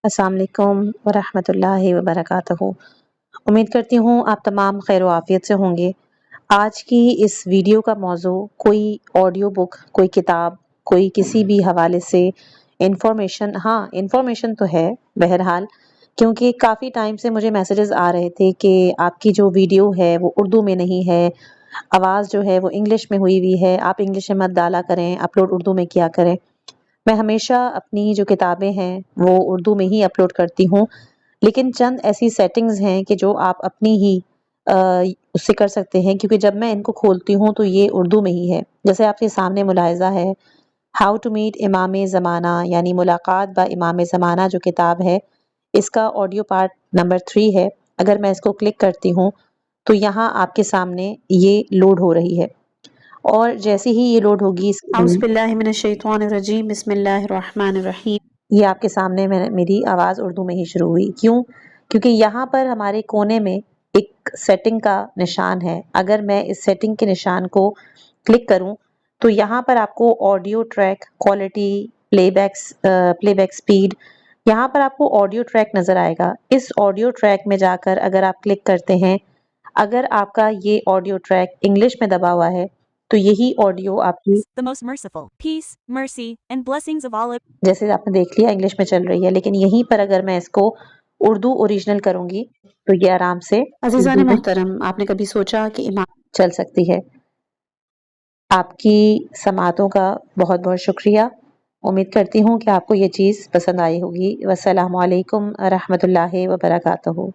अस्सलाम वालेकुम वरहमतुल्लाहि वबरकातुहू। उम्मीद करती हूँ आप तमाम खैर आफियत से होंगे। आज की इस वीडियो का मौजू कोई ऑडियो बुक, कोई किताब, कोई किसी भी हवाले से इंफॉर्मेशन, हाँ इंफॉर्मेशन तो है बहरहाल, क्योंकि काफ़ी टाइम से मुझे मैसेजेस आ रहे थे कि आपकी जो वीडियो है वो उर्दू में नहीं है, आवाज़ जो है वो इंग्लिश में हुई हुई है, आप इंग्लिश में मत डाला करें, अपलोड उर्दू में किया करें। मैं हमेशा अपनी जो किताबें हैं वो उर्दू में ही अपलोड करती हूँ, लेकिन चंद ऐसी सेटिंग्स हैं कि जो आप अपनी ही अ, उससे कर सकते हैं, क्योंकि जब मैं इनको खोलती हूँ तो ये उर्दू में ही है। जैसे आपके सामने मुलाहिज़ा है, हाउ टू मीट इमाम ज़माना यानी मुलाकात बा इमाम ज़माना जो किताब है, इसका ऑडियो पार्ट नंबर 3 है। अगर मैं इसको क्लिक करती हूँ तो यहाँ आपके सामने ये लोड हो रही है, और जैसे ही ये लोड होगी औज़ुबिल्लाहिमिनश्शैतानिर्रजीम बिस्मिल्लाहिर्रहमानिर्रहीम, ये आपके सामने मेरी आवाज़ उर्दू में ही शुरू हुई। क्यों? क्योंकि यहाँ पर हमारे कोने में एक सेटिंग का निशान है। अगर मैं इस सेटिंग के निशान को क्लिक करूँ तो यहाँ पर आपको audio track, quality, playback speed, यहाँ पर आपको ऑडियो ट्रैक नज़र आएगा। इस ऑडियो ट्रैक में जाकर अगर आप क्लिक करते हैं, अगर आपका ये ऑडियो ट्रैक इंग्लिश में दबा हुआ है तो यही ऑडियो आपकी The most merciful, peace, mercy, and blessings of Allah. जैसे आपने देख लिया इंग्लिश में चल रही है, लेकिन यहीं पर अगर मैं इसको उर्दू ओरिजिनल करूंगी तो ये आराम से अज़ीज़ान मोहतरम, आपने कभी सोचा कि इमाम चल सकती है? आपकी समातों का बहुत बहुत शुक्रिया। उम्मीद करती हूँ कि आपको ये चीज़ पसंद आई होगी। वस्सलामु अलैकुम रहमतुल्लाहि व बरकातहू।